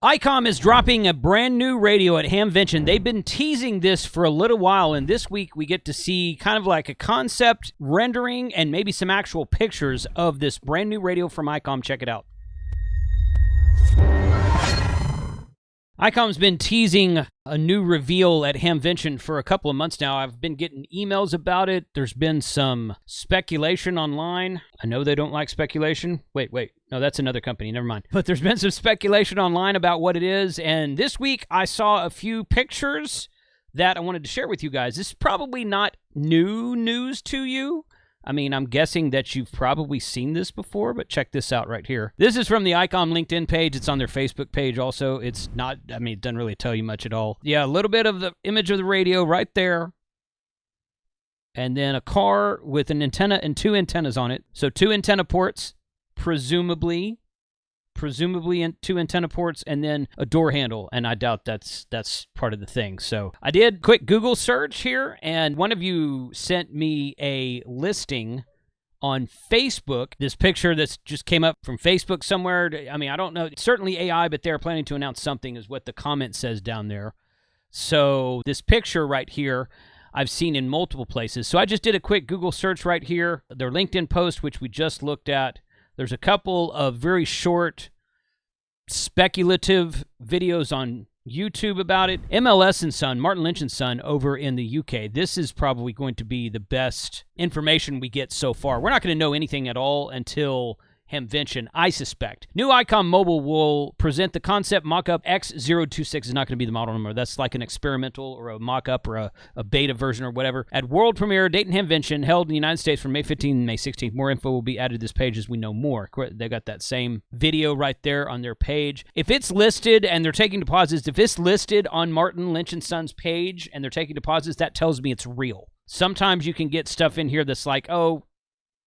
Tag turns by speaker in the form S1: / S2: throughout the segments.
S1: Icom is dropping a brand new radio at Hamvention. They've been teasing this for a little while, and this week we get to see kind of like a concept rendering and maybe some actual pictures of this brand new radio from Icom. Check it out. Icom's been teasing a new reveal at Hamvention for a couple of months now. I've been getting emails about it. There's been some speculation online. I know they don't like speculation. Wait. No, that's another company. Never mind. But there's been some speculation online about what it is. And this week I saw a few pictures that I wanted to share with you guys. This is probably not new news to you. I mean, I'm guessing that you've probably seen this before, but check this out right here. This is from the Icom LinkedIn page. It's on their Facebook page also. It's not, I mean, it doesn't really tell you much at all. Yeah, a little bit of the image of the radio right there. And then a car with an antenna and two antennas on it. So two antenna ports, presumably two antenna ports, and then a door handle, and I doubt that's part of the thing. So I did quick Google search here, and one of you sent me a listing on Facebook, this picture that just came up from Facebook somewhere. I mean, I don't know, it's certainly AI, but they're planning to announce something is what the comment says down there. So this picture right here I've seen in multiple places. So I just did a quick Google search right here, their LinkedIn post, which we just looked at. There's a couple of very short speculative videos on YouTube about it. MLS and Son, Martin Lynch and Son over in the UK. This is probably going to be the best information we get so far. We're not going to know anything at all until Hamvention, I suspect. New Icom Mobile will present the concept mock-up X-026 is not going to be the model number. That's like an experimental or a mock-up or a beta version or whatever. At world premiere, Dayton Hamvention, held in the United States from May 15th and May 16th. More info will be added to this page as we know more. They got that same video right there on their page. If it's listed and they're taking deposits, if it's listed on Martin Lynch and Son's page and they're taking deposits, that tells me it's real. Sometimes you can get stuff in here that's like, oh,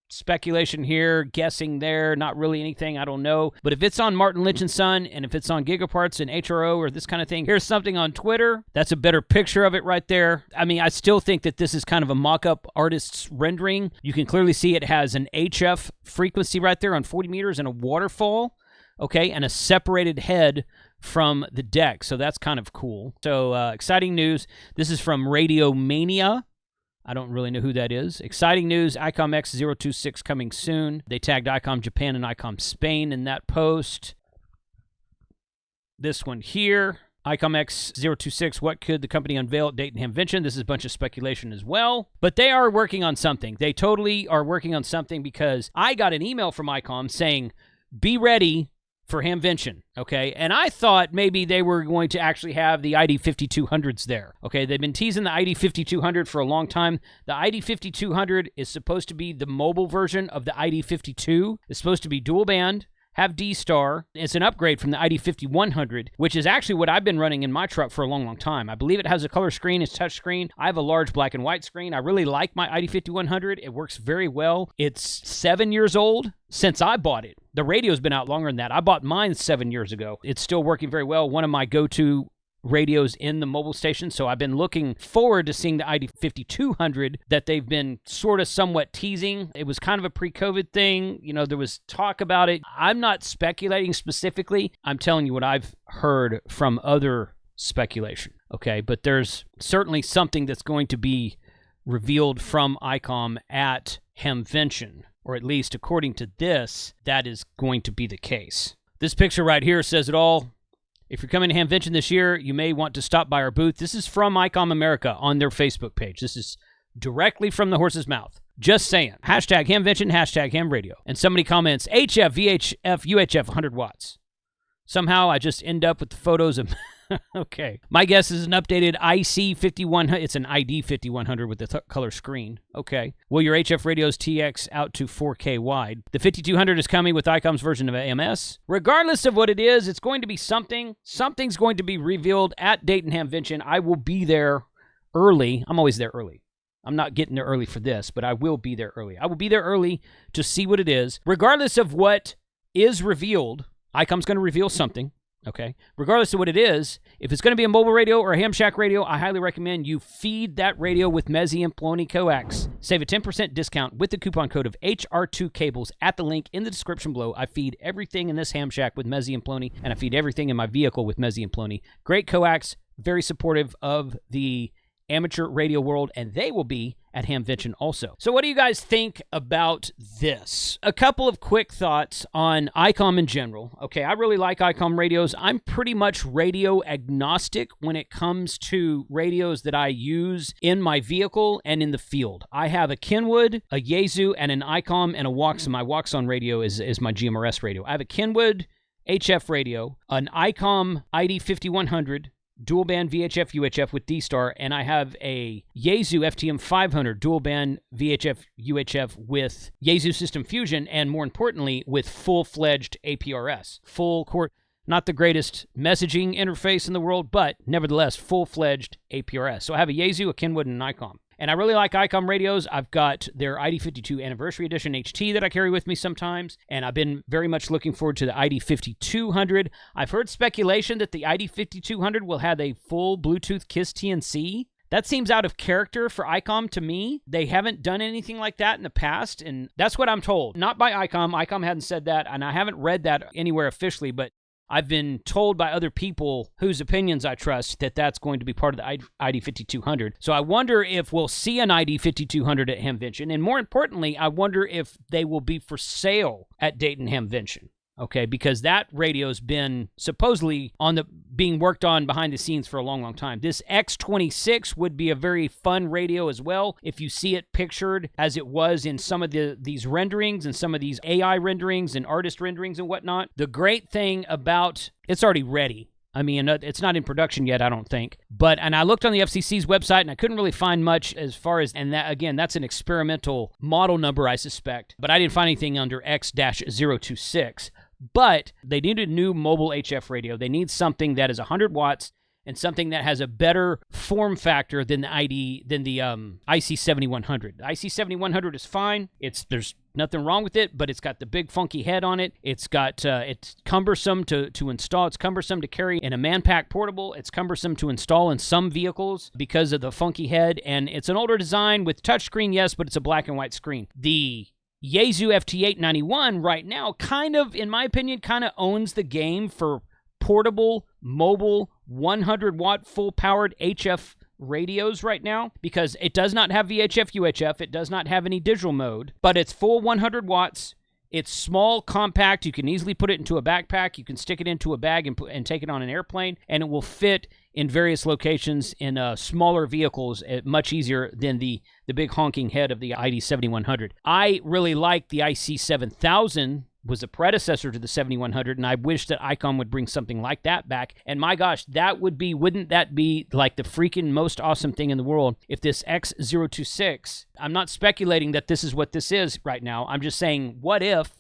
S1: speculation here, guessing there, not really anything, I don't know. But if it's on Martin Lynch and Son, and if it's on Gigaparts and HRO or this kind of thing, here's something on Twitter. That's a better picture of it right there. I mean, I still think that this is kind of a mock-up artist's rendering. You can clearly see it has an HF frequency right there on 40 meters and a waterfall, okay, and a separated head from the deck. So that's kind of cool. So exciting news. This is from Radio Mania. I don't really know who that is. Exciting news, Icom X-026 coming soon. They tagged Icom Japan and Icom Spain in that post. This one here, Icom X-026, what could the company unveil at Dayton Hamvention? This is a bunch of speculation as well. But they are working on something. They totally are working on something because I got an email from Icom saying, be ready for Hamvention, okay? And I thought maybe they were going to actually have the ID5200s there, okay? They've been teasing the ID5200 for a long time. The ID5200 is supposed to be the mobile version of the ID52. It's supposed to be dual band, have D-Star. It's an upgrade from the ID5100, which is actually what I've been running in my truck for a long, long time. I believe it has a color screen, it's touch screen. I have a large black and white screen. I really like my ID5100. It works very well. It's 7 years old since I bought it. The radio's been out longer than that. I bought mine 7 years ago. It's still working very well. One of my go-to radios in the mobile station, so I've been looking forward to seeing the ID5200 that they've been sort of somewhat teasing. It was kind of a pre-COVID thing. You know, there was talk about it. I'm not speculating specifically. I'm telling you what I've heard from other speculation, okay? But there's certainly something that's going to be revealed from Icom at Hamvention, or at least according to this, that is going to be the case. This picture right here says it all. If you're coming to Hamvention this year, you may want to stop by our booth. This is from Icom America on their Facebook page. This is directly from the horse's mouth. Just saying. Hashtag Hamvention, hashtag Hamradio. And somebody comments, HF, VHF, UHF, 100 watts. Somehow I just end up with the photos of... Okay. My guess is an updated IC5100. It's an ID5100 with the color screen. Okay. Will your HF radios TX out to 4K wide? The 5200 is coming with Icom's version of AMS. Regardless of what it is, it's going to be something. Something's going to be revealed at Dayton Hamvention. I will be there early. I'm always there early. I'm not getting there early for this, but I will be there early. I will be there early to see what it is. Regardless of what is revealed, Icom's going to reveal something. Okay, regardless of what it is, if it's going to be a mobile radio or a ham shack radio, I highly recommend you feed that radio with Mezzi and Poloni coax. Save a 10% discount with the coupon code of HR2 Cables at the link in the description below. I feed everything in this ham shack with Mezzi and Poloni, and I feed everything in my vehicle with Mezzi and Poloni. Great coax, very supportive of the amateur radio world, and they will be at Hamvention also. So what do you guys think about this? A couple of quick thoughts on Icom in general. Okay, I really like Icom radios. I'm pretty much radio agnostic when it comes to radios that I use in my vehicle and in the field. I have a Kenwood, a Yaesu, and an Icom and a Waxon. My Waxon radio is my GMRS radio. I have a Kenwood HF radio, an Icom ID5100, dual band VHF UHF with D-Star, and I have a Yaesu FTM 500 dual band VHF UHF with Yaesu System Fusion, and more importantly, with full-fledged APRS. Full court, not the greatest messaging interface in the world, but nevertheless, full-fledged APRS. So I have a Yaesu, a Kenwood, and an Icom. And I really like Icom radios. I've got their ID52 Anniversary Edition HT that I carry with me sometimes, and I've been very much looking forward to the ID5200. I've heard speculation that the ID5200 will have a full Bluetooth KISS TNC. That seems out of character for Icom to me. They haven't done anything like that in the past, and that's what I'm told. Not by Icom. Icom hadn't said that, and I haven't read that anywhere officially, but I've been told by other people whose opinions I trust that that's going to be part of the ID5200. So I wonder if we'll see an ID5200 at Hamvention. And more importantly, I wonder if they will be for sale at Dayton Hamvention. Okay, because that radio's been supposedly being worked on behind the scenes for a long, long time. This X-026 would be a very fun radio as well if you see it pictured as it was in some of these renderings and some of these AI renderings and artist renderings and whatnot. The great thing about it's already ready. I mean, it's not in production yet, I don't think. And I looked on the FCC's website, and I couldn't really find much as far as, and that, again, that's an experimental model number, I suspect. But I didn't find anything under X-026. But they need a new mobile HF radio. They need something that is 100 watts and something that has a better form factor than the IC7100. The IC7100 is fine. There's nothing wrong with it, but it's got the big funky head on it. It's cumbersome to install. It's cumbersome to carry in a man-pack portable. It's cumbersome to install in some vehicles because of the funky head. And it's an older design with touchscreen, yes, but it's a black and white screen. The Yaesu FT891 right now in my opinion, owns the game for portable, mobile, 100-watt, full-powered HF radios right now because it does not have VHF, UHF. It does not have any digital mode, but it's full 100 watts. It's small, compact. You can easily put it into a backpack. You can stick it into a bag and take it on an airplane, and it will fit in various locations in smaller vehicles much easier than the big honking head of the ID7100. I really like the IC7000, was a predecessor to the 7100, and I wish that Icom would bring something like that back. And my gosh, wouldn't that be like the freaking most awesome thing in the world if this X-026, I'm not speculating that this is what this is right now. I'm just saying, what if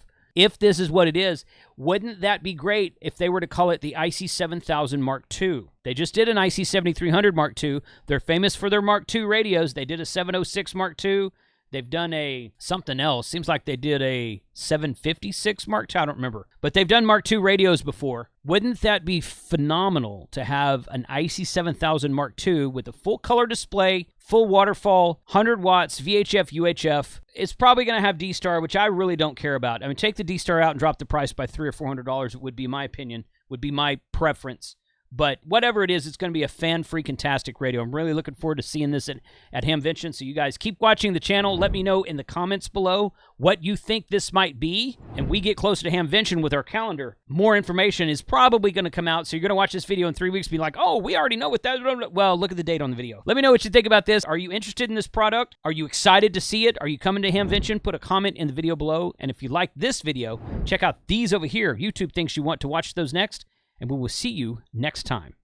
S1: this is what it is, wouldn't that be great if they were to call it the IC7000 Mark II? They just did an IC7300 Mark II. They're famous for their Mark II radios. They did a 706 Mark II. They've done something else. Seems like they did a 756 Mark II. I don't remember. But they've done Mark II radios before. Wouldn't that be phenomenal to have an IC7000 Mark II with a full color display, full waterfall, 100 watts, VHF, UHF? It's probably going to have D-Star, which I really don't care about. I mean, take the D-Star out and drop the price by $300 or $400. It would be my opinion, would be my preference. But whatever it is, it's going to be a fan-freaking-tastic radio. I'm really looking forward to seeing this at Hamvention. So you guys keep watching the channel. Let me know in the comments below what you think this might be. And we get closer to Hamvention with our calendar. More information is probably going to come out. So you're going to watch this video in 3 weeks and be like, oh, we already know what that... Well, look at the date on the video. Let me know what you think about this. Are you interested in this product? Are you excited to see it? Are you coming to Hamvention? Put a comment in the video below. And if you like this video, check out these over here. YouTube thinks you want to watch those next. And we will see you next time.